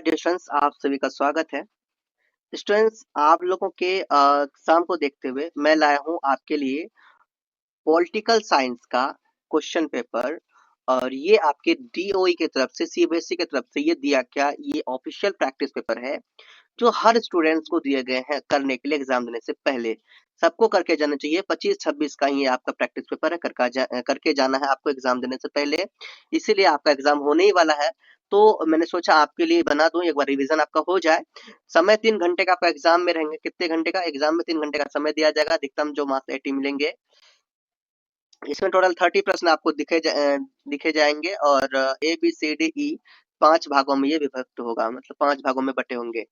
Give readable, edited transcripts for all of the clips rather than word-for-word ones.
Dear students, आप सभी का स्वागत है। स्टूडेंट्स, आप लोगों के एग्जाम को देखते हुए मैं लाया हूं आपके लिए पॉलिटिकल साइंस का क्वेश्चन पेपर। और ये आपके डीओई की तरफ से, सीबीएसई की तरफ से ये दिया गया, ये ऑफिशियल प्रैक्टिस पेपर है जो हर स्टूडेंट्स को दिए गए हैं करने के लिए एग्जाम देने से पहले। सबको करके जाना चाहिए। 25-26 का ये आपका प्रैक्टिस पेपर है, करके जाना है आपको एग्जाम देने से पहले। इसीलिए आपका एग्जाम होने ही वाला है, तो मैंने सोचा आपके लिए बना दूं, एक बार रिवीजन आपका हो जाए। समय 3 घंटे का आपका एग्जाम में रहेंगे। कितने घंटे का एग्जाम में? 3 घंटे का समय दिया जाएगा। अधिकतम जो मार्क्स 80 मिलेंगे। इसमें टोटल 30 प्रश्न आपको दिखे जाएंगे और A B C D E 5 भागों में ये विभक्त होगा, मतलब 5 भागों में बटे होंगे।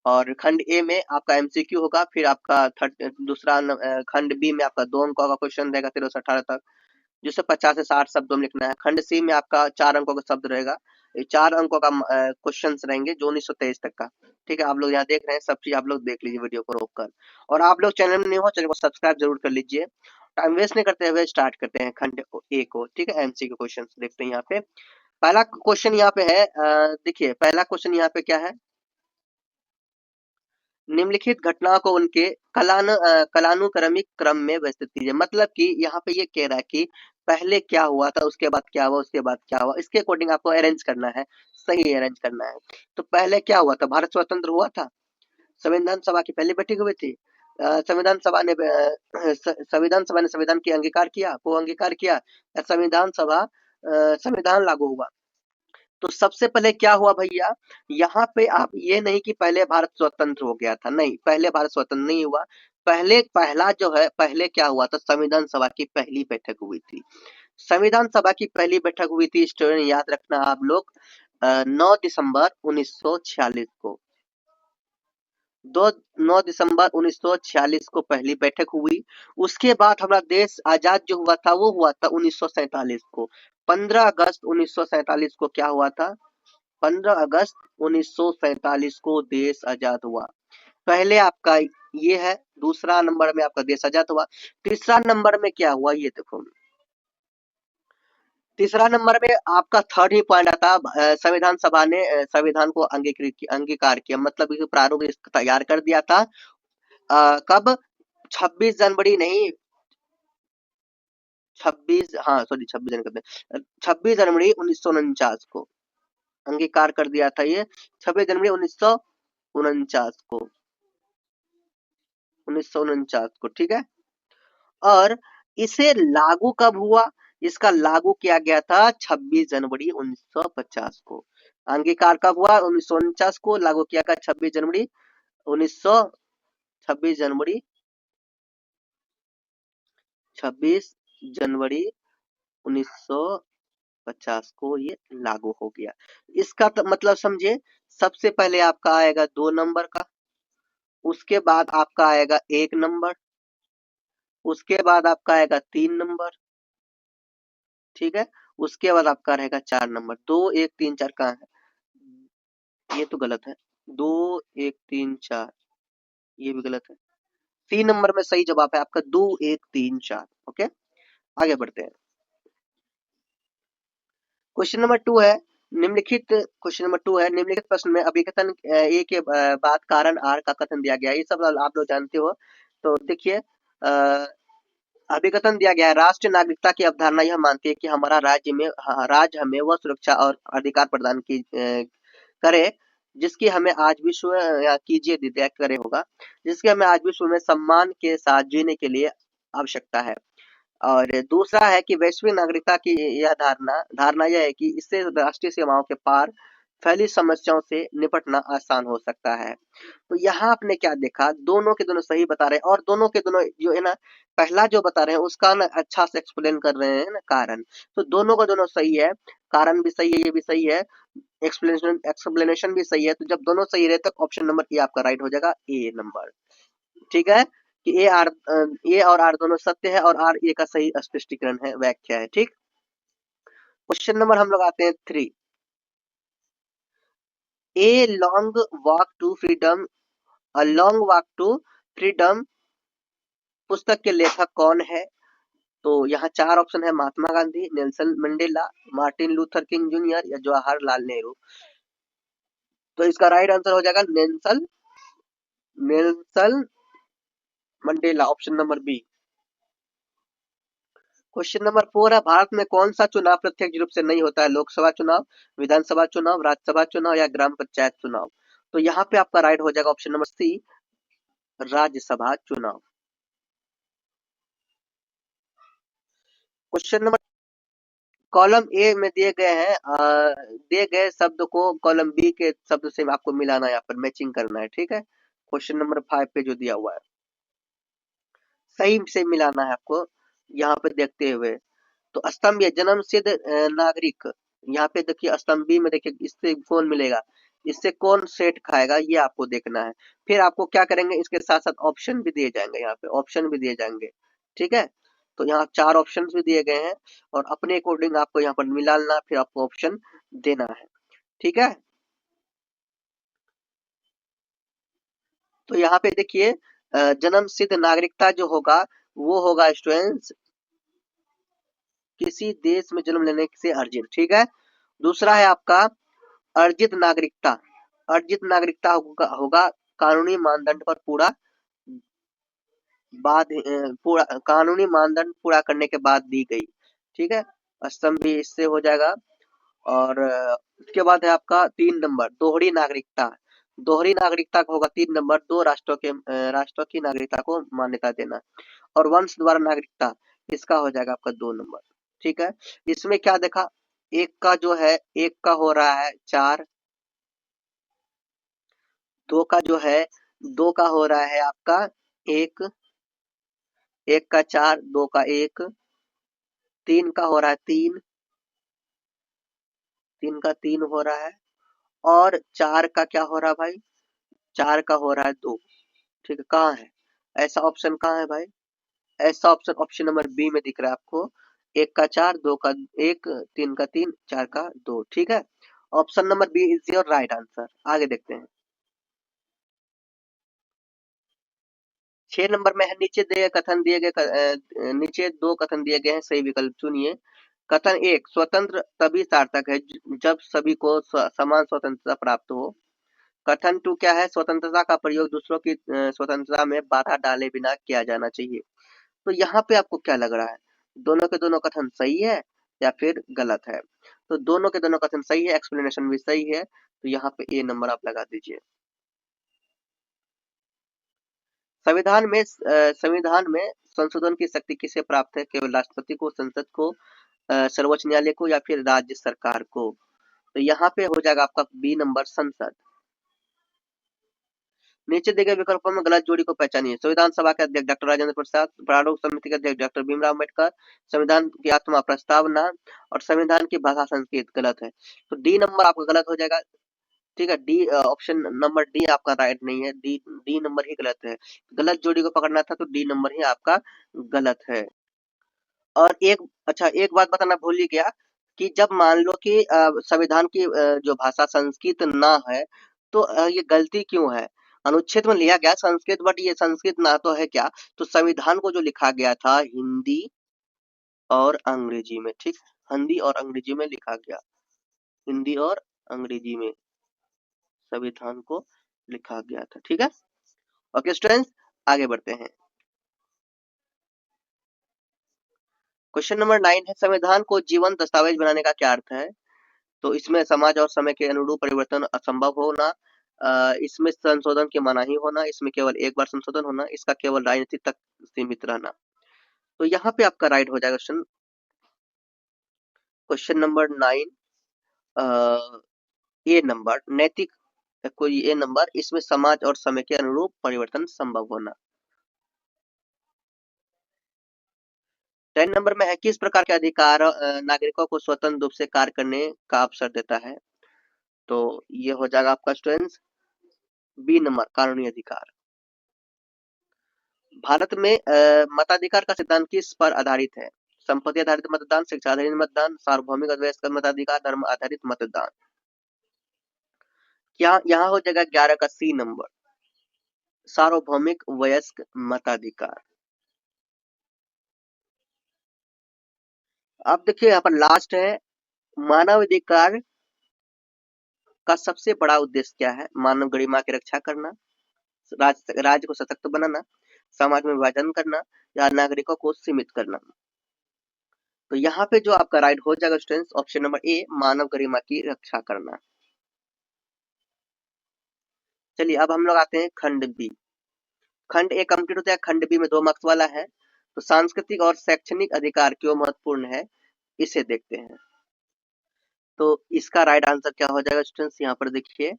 और खंड ए में आपका एमसीक्यू होगा, फिर आपका खंड बी में आपका 2 अंकों का क्वेश्चन रहेगा 13 से 18 तक, जिससे 50 से 60 शब्दों में लिखना है। खंड सी में आपका 4 अंकों का शब्द रहेगा। ये 4 अंकों का क्वेश्चन रहेंगे जो 1923 तक का। ठीक है, आप लोग यहाँ देख रहे हैं, सब चीज आप लोग देख लीजिए वीडियो को रोक कर। और आप लोग चैनल में नहीं हो, चैनल को सब्सक्राइब जरूर कर लीजिए। टाइम वेस्ट नहीं करते हुए स्टार्ट करते हैं खंड ए को। ठीक है, एमसीक्यू क्वेश्चन देखते हैं यहाँ पे। पहला क्वेश्चन यहाँ पे है, देखिए पहला क्वेश्चन यहाँ पे क्या है। निम्नलिखित घटनाओं को उनके कालानुक्रमिक क्रम में व्यवस्थित कीजिए। मतलब कि यहाँ पे ये कह रहा है कि पहले क्या हुआ था, उसके बाद क्या हुआ, उसके बाद क्या हुआ, इसके अकॉर्डिंग आपको अरेंज करना है, सही अरेंज करना है। तो पहले क्या हुआ था? भारत स्वतंत्र हुआ था, संविधान सभा की पहली बैठक हुई थी। संविधान सभा ने संविधान की अंगीकार किया, को अंगीकार किया, संविधान लागू हुआ। तो सबसे पहले क्या हुआ भैया? यहाँ पे आप ये नहीं कि पहले भारत स्वतंत्र हो गया था, नहीं, पहले भारत स्वतंत्र नहीं हुआ। पहला जो है, पहले क्या हुआ था? संविधान सभा की पहली बैठक हुई थी। संविधान सभा की पहली बैठक हुई थी, स्टूडेंट याद रखना आप लोग, 9 दिसंबर 1946 को। 9 दिसंबर 1946 को पहली बैठक हुई। उसके बाद हमारा देश आजाद जो हुआ था वो हुआ था 1947 को। 15 अगस्त 1947 को क्या हुआ था? 15 अगस्त 1947 को देश आजाद हुआ। पहले आपका ये है। दूसरा नंबर में आपका देश आजाद हुआ। तीसरा नंबर में क्या हुआ ये देखो। तीसरा नंबर में आपका थर्ड ही पॉइंट आता है, संविधान सभा ने संविधान को अंगीकार किया, मतलब कि प्रारूप तैयार कर दिया था। कब? 26 जनवरी नहीं, 26 जनवरी 1949 को अंगीकार कर दिया था ये। 26 जनवरी 1949 को, 1949 को। ठीक है, और इसे लागू कब हुआ? इसका लागू किया गया था 26 जनवरी 1950 को। अंगीकार कब हुआ? 1949 को। लागू किया गया 26 जनवरी 1950 को ये लागू हो गया। इसका तो मतलब समझे, सबसे पहले आपका आएगा 2 नंबर का, उसके बाद आपका आएगा 1 नंबर, उसके बाद आपका आएगा 3 नंबर। ठीक है, उसके बाद आपका रहेगा 4 नंबर। 2 1 3 4 कहाँ है? ये तो गलत है। 2 1 3 4 ये भी गलत है। 3 नंबर में सही जवाब है आपका 2 1 3 4। ओके, आगे बढ़ते हैं। क्वेश्चन नंबर 2 है, निम्नलिखित प्रश्न में अभिकथन ए के बाद कारण आर का कथन दिया गया है। ये सब आप लोग जानते हो। तो देखिए, अभिकथन दिया गया है, राष्ट्रीय नागरिकता की अवधारणा यह मानती है कि हमारा राज्य हमें वह सुरक्षा और अधिकार प्रदान करे जिसकी हमें आज विश्व या कीजिए दिया करे होगा, जिसकी हमें आज विश्व में सम्मान के साथ जीने के लिए आवश्यकता है। और दूसरा है कि वैश्विक नागरिकता की यह धारणा यह है कि इससे राष्ट्रीय सीमाओं के पार फैली समस्याओं से निपटना आसान हो सकता है। तो यहाँ आपने क्या देखा, दोनों के दोनों सही बता रहे हैं, और दोनों के दोनों जो है ना, पहला जो बता रहे हैं उसका ना अच्छा से एक्सप्लेन कर रहे हैं ना कारण। तो दोनों का दोनों सही है, कारण भी सही है, ये भी सही है, एक्सप्लेनेशन भी सही है। तो जब दोनों सही रहे तो ऑप्शन नंबर ए आपका राइट हो जाएगा, ए नंबर। ठीक है, कि ए और आर दोनों सत्य है, और आर ए का सही स्पष्टीकरण है, व्याख्या है। ठीक, क्वेश्चन नंबर हम लोग आते हैं 3। A long walk to freedom, a long walk to freedom पुस्तक के लेखक कौन है? तो यहाँ 4 ऑप्शन है, Mahatma Gandhi, Nelson Mandela, Martin Luther King junior या जवाहरलाल नेहरू। तो इसका राइट आंसर हो जाएगा Nelson Nelson Mandela, option number B. Question number 4 है, भारत में कौन सा चुनाव प्रत्यक्ष रूप से नहीं होता है? लोकसभा चुनाव, विधानसभा चुनाव, राज्यसभा चुनाव या ग्राम पंचायत चुनाव? तो यहाँ पे आपका राइट हो जाएगा ऑप्शन नंबर सी, राज्यसभा चुनाव। क्वेश्चन नंबर कॉलम ए में दिए गए हैं, दिए गए शब्द को कॉलम बी के शब्द से आपको मिलाना है, यहाँ पर मैचिंग करना है, ठीक है। क्वेश्चन नंबर 5 पे जो दिया हुआ है सही से मिलाना है आपको, यहाँ पे देखते हुए। तो स्तंभीय जन्म सिद्ध नागरिक, यहाँ पे देखिए स्तंभ बी में देखिए इससे कौन मिलेगा, इससे कौन सेट खाएगा, ये आपको देखना है। फिर आपको क्या करेंगे, इसके साथ साथ ऑप्शन भी दिए जाएंगे, यहाँ पे ऑप्शन भी दिए जाएंगे, ठीक है। तो यहाँ 4 ऑप्शन भी दिए गए हैं और अपने अकॉर्डिंग आपको यहाँ पर मिलाना, फिर आपको ऑप्शन देना है, ठीक है। तो यहाँ पे देखिए जन्म सिद्ध नागरिकता जो होगा वो होगा स्टूडेंट्स किसी देश में जन्म लेने से अर्जित, ठीक है। दूसरा है आपका अर्जित नागरिकता। अर्जित नागरिकता होगा कानूनी मानदंड पर पूरा कानूनी मानदंड पूरा करने के बाद दी गई, ठीक है। स्तंभ भी इससे हो जाएगा। और उसके बाद है आपका 3 नंबर दोहरी नागरिकता। दोहरी नागरिकता का होगा 3 नंबर, दो राष्ट्रों की नागरिकता को मान्यता देना। और वंश द्वारा नागरिकता, इसका हो जाएगा आपका 2 नंबर, ठीक है। इसमें क्या देखा, एक का जो है, एक का हो रहा है 4, दो का जो है, दो का हो रहा है आपका 1, एक का 4, दो का 1, 3 का हो रहा है 3, 3 का 3 हो रहा है, और 4 का क्या हो रहा है भाई, 4 का हो रहा है 2, ठीक है। कहाँ है ऐसा ऑप्शन, कहाँ है भाई ऐसा ऑप्शन? ऑप्शन नंबर बी में दिख रहा है आपको, एक का 4, दो का 1, 3 का 3, 4 का 2, ठीक है। Option number B is your right answer. आगे देखते हैं। 6 नंबर में है, नीचे दो कथन दिए गए हैं, सही विकल्प चुनिए। कथन 1, स्वतंत्र तभी सार्थक है जब सभी को समान स्वतंत्रता प्राप्त हो। कथन 2 क्या है, स्वतंत्रता का प्रयोग दूसरों की स्वतंत्रता में बाधा डाले बिना किया जाना चाहिए। तो यहाँ पे आपको क्या लग रहा है, दोनों के दोनों कथन सही है या फिर गलत है? तो दोनों के दोनों कथन सही है, एक्सप्लेनेशन भी सही है, तो यहाँ पे ए नंबर आप लगा दीजिए। संविधान में संशोधन की शक्ति किसे प्राप्त है? केवल राष्ट्रपति को, संसद को, सर्वोच्च न्यायालय को या फिर राज्य सरकार को? तो यहाँ पे हो जाएगा आपका बी नंबर, संसद। नीचे दिए गए विकल्पों में गलत जोड़ी को पहचानिए। संविधान सभा के अध्यक्ष डॉक्टर राजेंद्र प्रसाद, प्रारूप समिति के अध्यक्ष डॉक्टर भीमराव अम्बेडकर, संविधान की आत्मा प्रस्तावना, और संविधान की भाषा संस्कृत। गलत है, तो डी नंबर आपका गलत हो जाएगा, ठीक है। डी ऑप्शन नंबर डी आपका राइट नहीं है, डी डी नंबर ही गलत है। गलत जोड़ी को पकड़ना था तो डी नंबर ही आपका गलत है। और एक बात बताना भूल ही गया कि जब मान लो कि संविधान की जो भाषा संस्कृत ना है, तो ये गलती क्यों है? अनुच्छेद में लिया गया संस्कृत, बट ये संस्कृत ना तो है क्या, तो संविधान को जो लिखा गया था हिंदी और अंग्रेजी में, ठीक। हिंदी और अंग्रेजी में लिखा गया, हिंदी और अंग्रेजी में संविधान को लिखा गया था, ठीक है। ओके स्टूडेंट्स, आगे बढ़ते हैं। क्वेश्चन नंबर 9 है, संविधान को जीवंत दस्तावेज बनाने का क्या अर्थ है? तो इसमें समाज और समय के अनुरूप परिवर्तन असंभव होना, इसमें संशोधन के मनाही होना, इसमें केवल एक बार संशोधन होना, इसका केवल राजनीति तक सीमित रहना। तो यहाँ पे आपका राइट हो जाएगा क्वेश्चन नंबर 9, ए नंबर, नैतिक कोई ए नंबर, इसमें समाज और समय के अनुरूप परिवर्तन संभव होना। 10 नंबर में है, किस प्रकार के अधिकार नागरिकों को स्वतंत्र रूप से कार्य करने का अवसर देता है? तो ये हो जाएगा आपका स्टूडेंट्स बी नंबर, कानूनी अधिकार। भारत में मताधिकार का सिद्धांत किस पर आधारित है? संपत्ति आधारित मतदान, शिक्षा आधारित मतदान, सार्वभौमिक वयस्क मताधिकार, धर्म आधारित मतदान। क्या यहाँ हो जाएगा 11 का सी नंबर, सार्वभौमिक वयस्क मताधिकार। अब देखिए यहाँ पर लास्ट है, मानव अधिकार का सबसे बड़ा उद्देश्य क्या है? मानव गरिमा की रक्षा करना, राज्य को सशक्त बनाना, समाज में विभाजन करना या नागरिकों को सीमित करना। तो यहाँ पे जो आपका राइट हो जाएगा स्टूडेंट्स, ऑप्शन नंबर ए, मानव गरिमा की रक्षा करना। चलिए अब हम लोग आते हैं खंड बी। खंड ए कंप्लीट होता है, खंड बी में 2 मार्क्स वाला है। तो सांस्कृतिक और शैक्षणिक अधिकार क्यों महत्वपूर्ण है, इसे देखते हैं। तो इसका राइट आंसर क्या हो जाएगा स्टूडेंट्स, यहाँ पर देखिए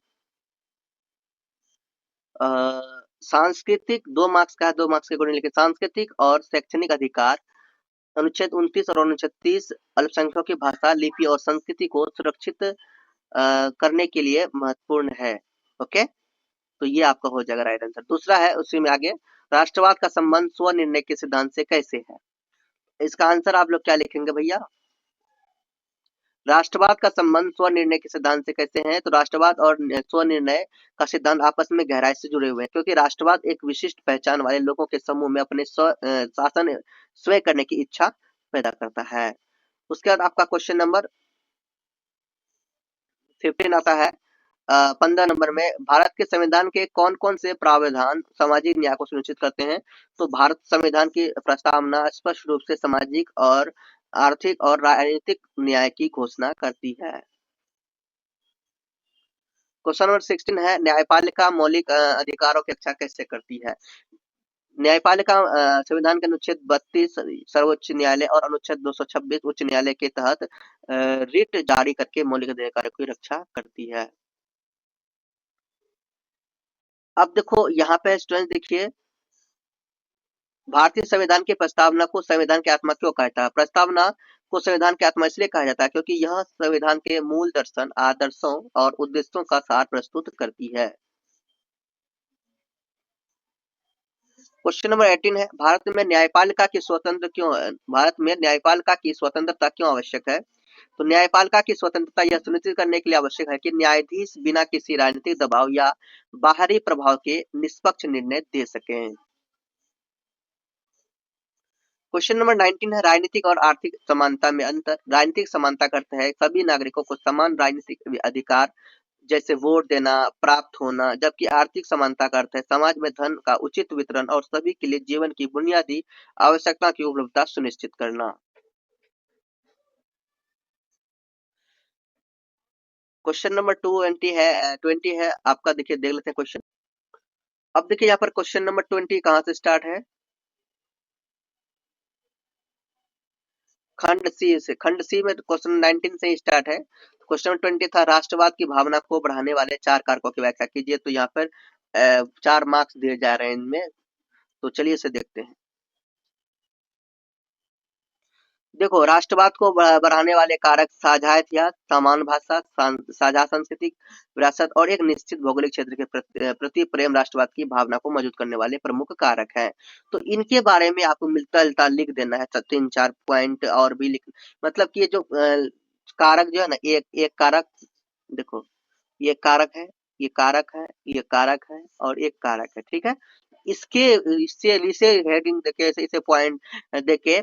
सांस्कृतिक 2 मार्क्स का है, 2 मार्क्स के अकॉर्डिंग लिखे, सांस्कृतिक और शैक्षणिक अधिकार अनुच्छेद 29 और अनुच्छेद 30 अल्पसंख्यकों की भाषा, लिपि और संस्कृति को सुरक्षित करने के लिए महत्वपूर्ण है। ओके, तो ये आपका हो जाएगा राइट आंसर। दूसरा है उसी में आगे, राष्ट्रवाद का संबंध स्वनिर्णय के सिद्धांत से कैसे है? इसका आंसर आप लोग क्या लिखेंगे भैया? राष्ट्रवाद का संबंध स्वनिर्णय के सिद्धांत से कैसे है? तो राष्ट्रवाद और स्वनिर्णय का सिद्धांत आपस में गहराई से जुड़े हुए हैं, क्योंकि राष्ट्रवाद एक विशिष्ट पहचान वाले लोगों के समूह में अपने शासन स्वयं करने की इच्छा पैदा करता है। उसके बाद आपका क्वेश्चन नंबर 15 आता है। 15 नंबर में, भारत के संविधान के कौन कौन से प्रावधान सामाजिक न्याय को सुनिश्चित करते हैं? तो भारत संविधान की प्रस्तावना स्पष्ट रूप से सामाजिक और आर्थिक और राजनीतिक न्याय की घोषणा करती है। क्वेश्चन नंबर 16 है, न्यायपालिका मौलिक अधिकारों की रक्षा कैसे करती है? न्यायपालिका संविधान के अनुच्छेद 32 सर्वोच्च न्यायालय और अनुच्छेद 226 उच्च न्यायालय के तहत रिट जारी करके मौलिक अधिकारों की रक्षा करती है। अब देखो यहाँ पे स्टूडेंट देखिए, भारतीय संविधान की प्रस्तावना को संविधान की आत्मा क्यों कहता है? प्रस्तावना को संविधान की आत्मा इसलिए कहा जाता है क्योंकि यह संविधान के मूल दर्शन, आदर्शों और उद्देश्यों का सार प्रस्तुत करती है। क्वेश्चन नंबर 18 है, भारत में न्यायपालिका की स्वतंत्रता क्यों आवश्यक है? तो न्यायपालिका की स्वतंत्रता यह सुनिश्चित करने के लिए आवश्यक है कि न्यायाधीश बिना किसी राजनीतिक दबाव या बाहरी प्रभाव के निष्पक्ष निर्णय दे सकें। क्वेश्चन नंबर 19 है, राजनीतिक और आर्थिक समानता में अंतर। राजनीतिक समानता का अर्थ है सभी नागरिकों को समान राजनीतिक अधिकार जैसे वोट देना प्राप्त होना, जबकि आर्थिक समानता का अर्थ है समाज में धन का उचित वितरण और सभी के लिए जीवन की बुनियादी आवश्यकता की उपलब्धता सुनिश्चित करना। क्वेश्चन नंबर 20 है आपका, देखिए देख लेते हैं क्वेश्चन। अब देखिए यहाँ पर क्वेश्चन नंबर 20 कहाँ से स्टार्ट है? खंड सी में क्वेश्चन 19 से ही स्टार्ट है। क्वेश्चन नंबर 20 था, राष्ट्रवाद की भावना को बढ़ाने वाले 4 कारकों की व्याख्या कीजिए। तो यहाँ पर 4 मार्क्स दिए जा रहे हैं इनमें, तो चलिए इसे देखते हैं। देखो, राष्ट्रवाद को बढ़ाने वाले कारक साझा इतिहास, समान भाषा, साझा सांस्कृतिक विरासत और एक निश्चित भौगोलिक क्षेत्र के प्रति प्रेम राष्ट्रवाद की भावना को मजबूत करने वाले प्रमुख कारक हैं। तो इनके बारे में आपको मिलता जुलता लिख देना है, 3-4 पॉइंट और भी लिख, मतलब कि ये जो कारक जो है ना, एक कारक, देखो ये कारक है, ये कारक है, ये कारक है और एक कारक है, ठीक है। इसके इससे इसे हेडिंग देके, इसे पॉइंट देके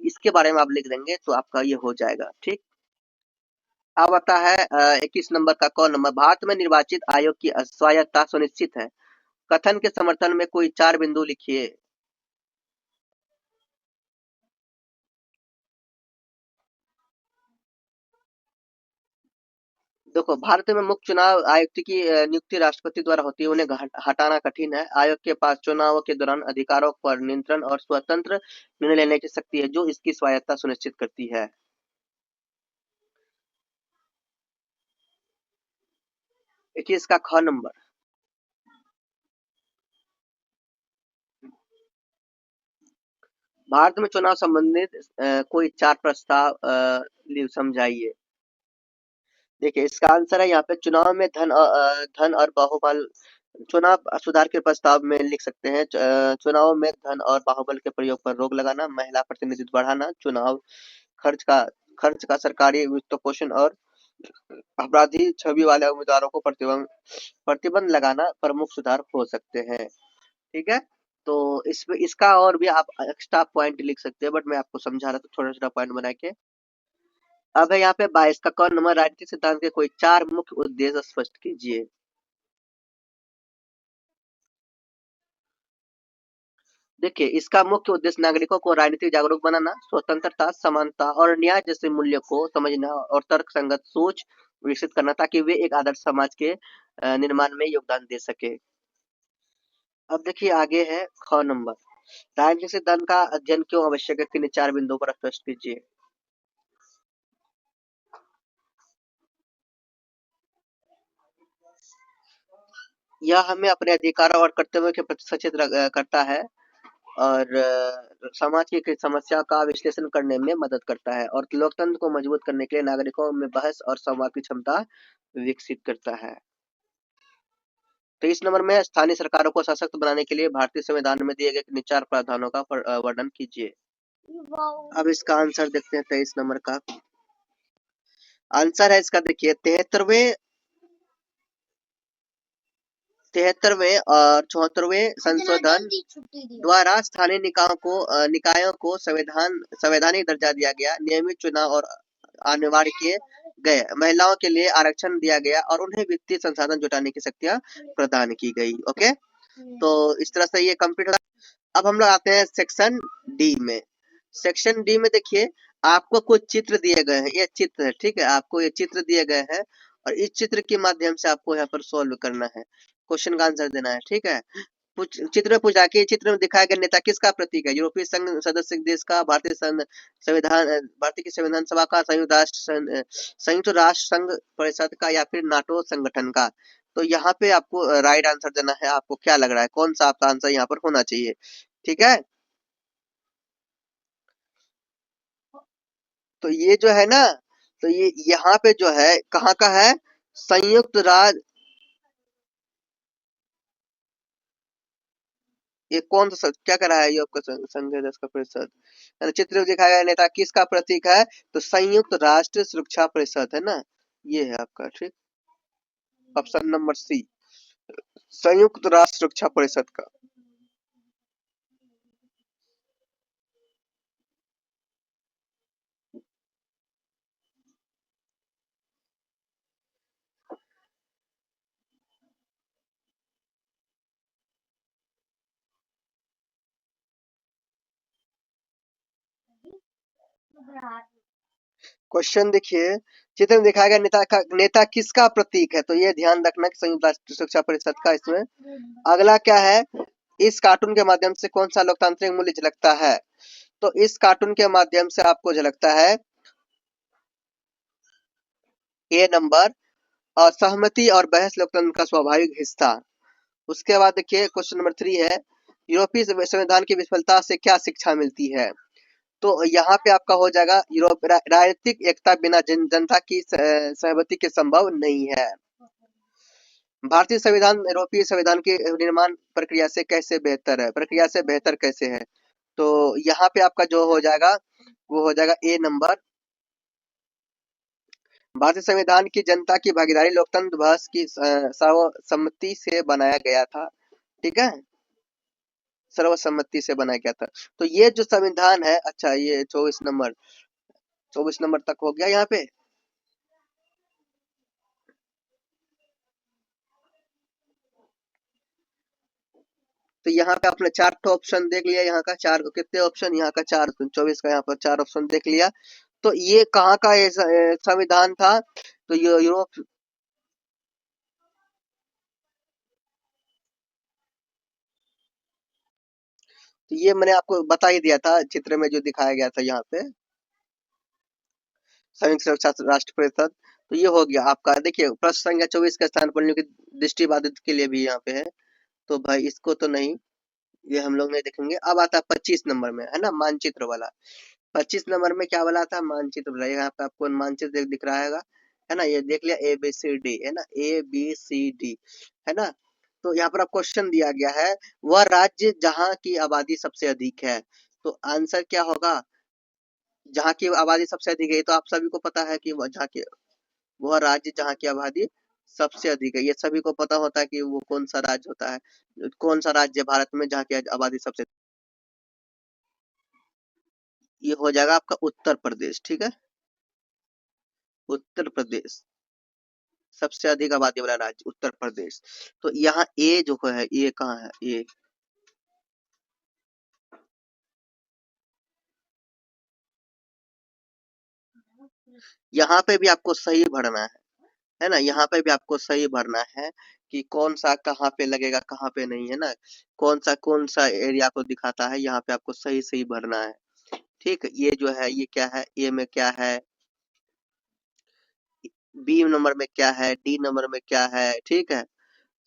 इसके बारे में आप लिख देंगे तो आपका ये हो जाएगा, ठीक। अब आता है 21 नंबर का क नंबर, भारत में निर्वाचित आयोग की स्वायत्तता सुनिश्चित है। कथन के समर्थन में कोई 4 बिंदु लिखिए। देखो, भारत में मुख्य चुनाव आयुक्त की नियुक्ति राष्ट्रपति द्वारा होती है, उन्हें हटाना कठिन है। आयोग के पास चुनाव के दौरान अधिकारों पर नियंत्रण और स्वतंत्र निर्णय लेने की शक्ति है, जो इसकी स्वायत्तता सुनिश्चित करती है। देखिए इसका ख नंबर, भारत में चुनाव संबंधित कोई 4 प्रस्ताव समझाइए। देखिए इसका आंसर है यहाँ पे, चुनाव में धन और बाहुबल, चुनाव सुधार के प्रस्ताव में लिख सकते हैं। चुनाव में धन और बाहुबल के प्रयोग पर रोक लगाना, महिला प्रतिनिधित्व बढ़ाना, चुनाव खर्च का सरकारी वित्त पोषण और अपराधी छवि वाले उम्मीदवारों को प्रतिबंध लगाना प्रमुख सुधार हो सकते हैं, ठीक है। तो इसमें इसका और भी आप एक्स्ट्रा पॉइंट लिख सकते हैं, बट मैं आपको समझा रहा था थोड़ा छोटा पॉइंट बना के। अब है यहाँ पे 22 का क नंबर, राजनीतिक सिद्धांत के कोई 4 मुख्य उद्देश्य स्पष्ट कीजिए। देखिए, इसका मुख्य उद्देश्य नागरिकों को राजनीतिक जागरूक बनाना, स्वतंत्रता, समानता और न्याय जैसे मूल्यों को समझना और तर्कसंगत सोच विकसित करना, ताकि वे एक आदर्श समाज के निर्माण में योगदान दे सके। अब देखिए आगे है ख नंबर, राजनीतिक सिद्धांत का अध्ययन क्यों आवश्यक है, किन्हीं 4 बिंदुओं पर स्पष्ट कीजिए। यह हमें अपने अधिकारों और कर्तव्यों के प्रति सचेत करता है और समाज की समस्या का विश्लेषण करने में मदद करता है और लोकतंत्र को मजबूत करने के लिए नागरिकों में बहस और संवाद की क्षमता विकसित करता है। 23 नंबर में स्थानीय सरकारों को सशक्त बनाने के लिए भारतीय संविधान में दिए गए 4 प्रावधानों का वर्णन कीजिए। अब इसका आंसर देखते हैं 23 नंबर का। आंसर है इसका, देखिए 73वें और 74वें संशोधन द्वारा स्थानीय निकायों को संवैधानिक दर्जा दिया गया, नियमित चुनाव और अनिवार्य किए गए, महिलाओं के लिए आरक्षण दिया गया और उन्हें वित्तीय संसाधन जुटाने की शक्तियां प्रदान की गई। ओके, तो इस तरह से ये कंप्लीट हो। अब हम लोग आते हैं सेक्शन डी में। सेक्शन डी में देखिए आपको कुछ चित्र दिए गए हैं, ये चित्र है, ठीक है, आपको ये चित्र दिए गए हैं और इस चित्र के माध्यम से आपको यहाँ पर सॉल्व करना है, क्वेश्चन का आंसर देना है, ठीक है। चित्र में पूछा कि चित्र में दिखाया गया नेता किसका प्रतीक है, यूरोपीय संघ सदस्य देश का, भारतीय की संविधान सभा का, संयुक्त राष्ट्र संघ परिषद का या फिर नाटो संगठन का। तो यहाँ पे आपको राइट आंसर देना है, आपको क्या लग रहा है कौन सा आपका आंसर यहाँ पर होना चाहिए, ठीक है। तो ये जो है ना, तो ये यहाँ पे जो है कहाँ का है, संयुक्त राज्य, ये कौन सा क्या कर रहा है, ये आपका संघ देश का परिषद, चित्र में दिखाया गया नेता किसका प्रतीक है, तो संयुक्त राष्ट्र सुरक्षा परिषद है ना, ये है आपका, ठीक, ऑप्शन नंबर सी, संयुक्त राष्ट्र सुरक्षा परिषद का। क्वेश्चन देखिए, चित्र में दिखाया गया नेता किसका प्रतीक है, तो ये ध्यान रखना कि संयुक्त राष्ट्र सुरक्षा परिषद का। इसमें अगला क्या है, इस कार्टून के माध्यम से कौन सा लोकतांत्रिक मूल्य झलकता है, तो इस कार्टून के माध्यम से आपको झलकता है ए नंबर, असहमति और बहस लोकतंत्र का स्वाभाविक हिस्सा। उसके बाद देखिए क्वेश्चन नंबर 3 है, यूरोपीय संविधान की विफलता से क्या शिक्षा मिलती है, तो यहाँ पे आपका हो जाएगा यूरोप राजनीतिक एकता बिना जनता की सहमति के संभव नहीं है। भारतीय संविधान यूरोपीय संविधान के निर्माण प्रक्रिया से कैसे बेहतर है, प्रक्रिया से बेहतर कैसे है, तो यहाँ पे आपका जो हो जाएगा वो हो जाएगा ए नंबर, भारतीय संविधान की जनता की भागीदारी लोकतंत्र बहस की सर्वसम्मति से बनाया गया था, ठीक है, सर्वसम्मति से बनाया गया था। तो ये जो संविधान है, अच्छा ये 24 नंबर तक हो गया यहाँ पे। तो यहाँ पे आपने 4 तो ऑप्शन देख लिया, यहाँ का 4 कितने ऑप्शन, यहाँ का 4, 24 का यहाँ पर 4 ऑप्शन देख लिया। तो ये कहाँ का संविधान था, तो यूरोप, तो ये मैंने आपको बता ही दिया था, चित्र में जो दिखाया गया था यहाँ पे संयुक्त सुरक्षा राष्ट्र परिषद। तो ये हो गया आपका, देखिए प्रश्न संख्या 24 का स्थान पर की दृष्टिबाधित के लिए भी यहाँ पे है, तो भाई इसको तो नहीं, ये हम लोग नहीं देखेंगे। अब आता है 25 नंबर में, है ना, मानचित्र वाला। 25 नंबर में क्या वाला था, मानचित्र वाला। यहाँ पे आपको मानचित्र दिख रहा है ना, ये देख लिया ए बी सी डी, है ना, ए बी सी डी, है ना। तो यहाँ पर आप क्वेश्चन दिया गया है, वह राज्य जहाँ की आबादी सबसे अधिक है, तो आंसर क्या होगा, जहाँ की आबादी सबसे अधिक है, तो आप सभी को पता है कि वह राज्य जहाँ की आबादी सबसे अधिक है, ये सभी को पता होता है कि वो कौन सा राज्य होता है, कौन सा राज्य भारत में जहाँ की आबादी सबसे, ये हो जाएगा आपका उत्तर प्रदेश, ठीक है। उत्तर प्रदेश सबसे अधिक आबादी वाला राज्य उत्तर प्रदेश। तो यहाँ ए जो है, ए कहाँ है, ए यहाँ पे भी आपको सही भरना है ना, यहाँ पे भी आपको सही भरना है कि कौन सा कहाँ पे लगेगा, कहाँ पे नहीं, है ना, कौन सा एरिया को दिखाता है, यहाँ पे आपको सही सही भरना है। ठीक, ये जो है ये क्या है, ए में क्या है, बी नंबर में क्या है, डी नंबर में क्या है, ठीक है,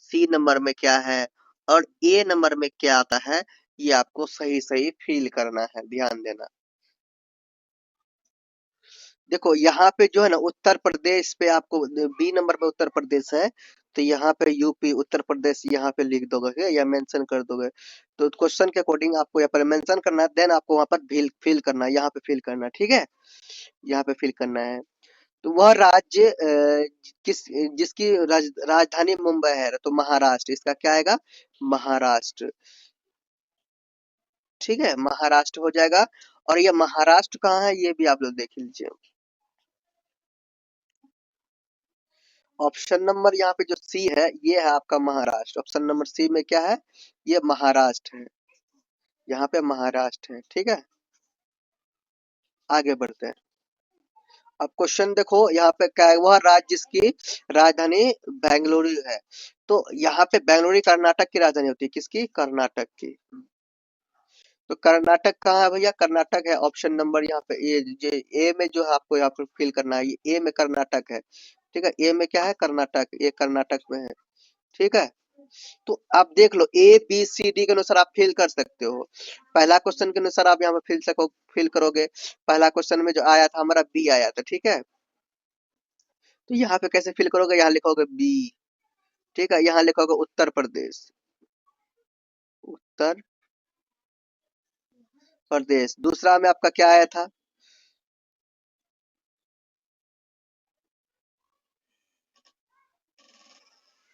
सी नंबर में क्या है, और ए नंबर में क्या आता है, ये आपको सही सही फिल करना है, ध्यान देना। देखो यहाँ पे जो है ना उत्तर प्रदेश पे आपको बी नंबर पे उत्तर प्रदेश है, तो यहाँ पे यूपी उत्तर प्रदेश यहाँ पे लिख दोगे या मेंशन कर दोगे। तो क्वेश्चन के अकॉर्डिंग आपको यहाँ पर मेंशन करना है, देन आपको वहां पर फिल फिल करना है, यहाँ पे फिल करना है, ठीक है, यहाँ पे फिल करना है। तो वह राज्य किस जिसकी राजधानी मुंबई है, तो महाराष्ट्र, इसका क्या आएगा, महाराष्ट्र, ठीक है, महाराष्ट्र हो जाएगा। और ये महाराष्ट्र कहाँ है ये भी आप लोग देख लीजिए। ऑप्शन नंबर यहाँ पे जो सी है ये है आपका महाराष्ट्र, ऑप्शन नंबर सी में क्या है, ये महाराष्ट्र है, यहाँ पे महाराष्ट्र है, ठीक है। आगे बढ़ते हैं। अब क्वेश्चन देखो यहाँ पे क्या है, वह राज्य जिसकी राजधानी बेंगलुरु है, तो यहाँ पे बेंगलुरु कर्नाटक की राजधानी होती है, किसकी, कर्नाटक की। तो कर्नाटक कहाँ है भैया, कर्नाटक है ऑप्शन नंबर यहाँ पे ए में जो है आपको यहाँ पर फिल करना है, ये ए में कर्नाटक है, ठीक है, ए में क्या है, कर्नाटक, ये कर्नाटक में है, ठीक है। तो आप देख लो ए बी सी डी के अनुसार आप फिल कर सकते हो। पहला क्वेश्चन के अनुसार आप यहाँ पे फिल करोगे। पहला क्वेश्चन में जो आया था हमारा बी आया था, ठीक है। तो यहाँ पे कैसे फिल करोगे, यहाँ लिखोगे बी, ठीक है, यहाँ लिखोगे उत्तर प्रदेश, उत्तर प्रदेश। दूसरा में आपका क्या आया था,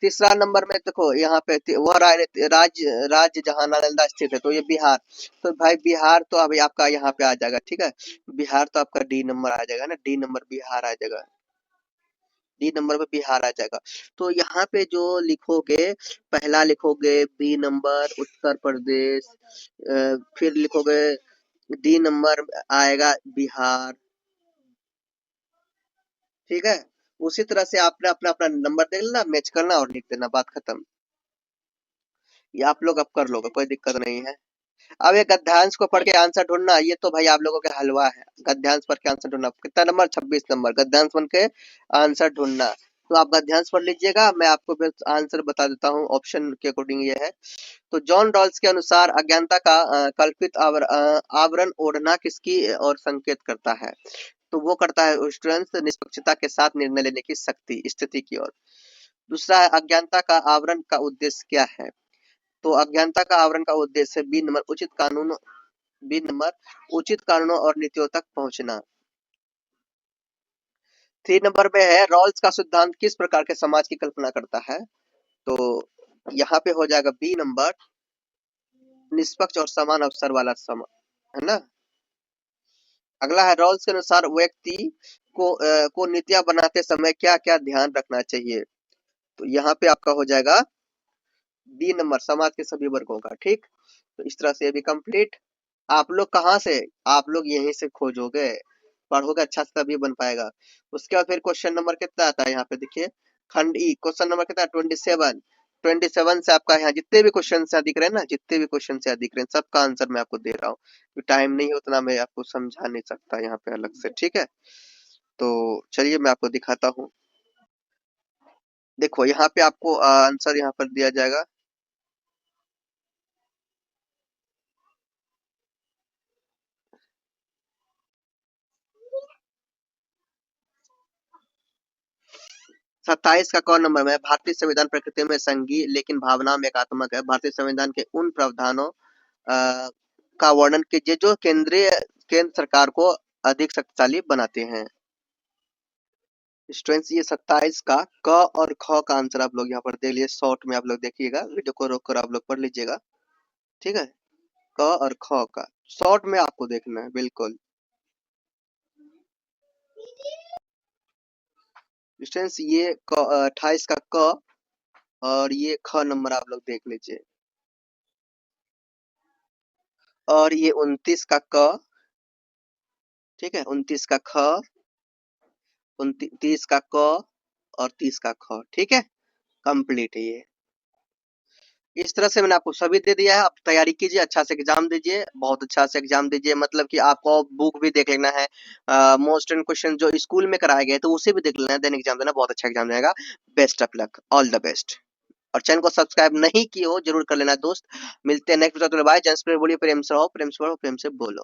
तीसरा नंबर में देखो यहाँ पे वह राज्य राज्य जहाँ नालंदा स्थित है, तो ये बिहार। तो भाई बिहार तो अभी आपका यहाँ पे आ जाएगा, ठीक है, बिहार तो आपका डी नंबर आ जाएगा ना, डी नंबर बिहार आ जाएगा, डी नंबर पे बिहार आ जाएगा। तो यहाँ पे जो लिखोगे, पहला लिखोगे बी नंबर उत्तर प्रदेश, फिर लिखोगे डी नंबर आएगा बिहार, ठीक है। उसी तरह से आपने अपना अपना नंबर देख लेना, मैच करना और लिख देना, बात खत्म। ये आप लोग अब कर लोगे, कोई दिक्कत नहीं है। अब ये गद्यांश को पढ़ के आंसर ढूंढना, ये तो भाई आप लोगों के हलवा है। गद्यांश पढ़ के आंसर ढूंढना, कितना नंबर, 26 नंबर गद्यांश बन के आंसर ढूंढना। तो आप गद्यांश पढ़ लीजिएगा, मैं आपको फिर आंसर बता देता हूँ, ऑप्शन के अकॉर्डिंग ये है। तो जॉन रॉल्स के अनुसार अज्ञानता का कल्पित आवरण ओढ़ना किसकी और संकेत करता है, तो वो करता है स्टूडेंट्स निष्पक्षता के साथ निर्णय लेने की शक्ति, स्थिति की ओर। दूसरा है अज्ञानता का आवरण का उद्देश्य क्या है, तो अज्ञानता का आवरण का उद्देश्य बी नंबर उचित कानूनों और नीतियों तक पहुंचना। 3 नंबर में है रॉल्स का सिद्धांत किस प्रकार के समाज की कल्पना करता है, तो यहाँ पे हो जाएगा बी नंबर निष्पक्ष और समान अवसर वाला समाज, है ना। अगला है रॉल्स के अनुसार व्यक्ति को नीतियां बनाते समय क्या क्या ध्यान रखना चाहिए, तो यहाँ पे आपका हो जाएगा बी नंबर समाज के सभी वर्गों का, ठीक। तो इस तरह से ये भी कंप्लीट। आप लोग कहाँ से, आप लोग यहीं से खोजोगे, पढ़ोगे अच्छा से तभी बन पाएगा। उसके बाद फिर क्वेश्चन नंबर कितना आता है यहाँ पे देखिए, खंड ई क्वेश्चन नंबर कितना, 27। 27 से आपका यहाँ जितने भी क्वेश्चन से अधिक रहे ना, जितने भी क्वेश्चन से अधिक रहे सबका आंसर मैं आपको दे रहा हूँ, टाइम नहीं है उतना मैं आपको समझा नहीं सकता यहाँ पे अलग से, ठीक है। तो चलिए मैं आपको दिखाता हूँ। देखो यहाँ पे आपको आंसर यहाँ पर दिया जाएगा। 27 का कौन नंबर में है, भारतीय संविधान प्रकृति में संघीय लेकिन भावना में एकात्मक है। भारतीय संविधान के उन प्रावधानों का वर्णन कीजिए जो केंद्र सरकार को अधिक शक्तिशाली बनाते हैं। स्टूडेंट्स ये 27 का क और ख का आंसर आप लोग यहाँ पर देख लीजिए, शॉर्ट में आप लोग देखिएगा, वीडियो को रोक कर आप लोग पढ़ लीजिएगा, ठीक है। क और ख का शॉर्ट में आपको देखना है बिल्कुल। स्टूडेंट्स ये 28 का क और ये ख नंबर आप लोग देख लीजिए, और ये 29 का क, ठीक है, 29 का ख, 30 का क और 30 का ख, ठीक है, कंप्लीट है ये। इस तरह से मैंने आपको सभी दे दिया है। आप तैयारी कीजिए, अच्छा से एग्जाम दीजिए, बहुत अच्छा से एग्जाम दीजिए, मतलब कि आपको बुक भी देख लेना है, मोस्ट एंड क्वेश्चन जो स्कूल में कराए गए तो उसे भी देख लेना है, देन एग्जाम देना, बहुत अच्छा एग्जाम जाएगा। Best of luck, all the best. और चैनल को सब्सक्राइब नहीं किए हो जरूर कर लेना दोस्त। मिलते हैं नेक्स्ट वीडियो में। बाय। जय श्री कृष्ण, बोलिए प्रेम से रहो, प्रेम से पढ़ो, प्रेम से बोलो।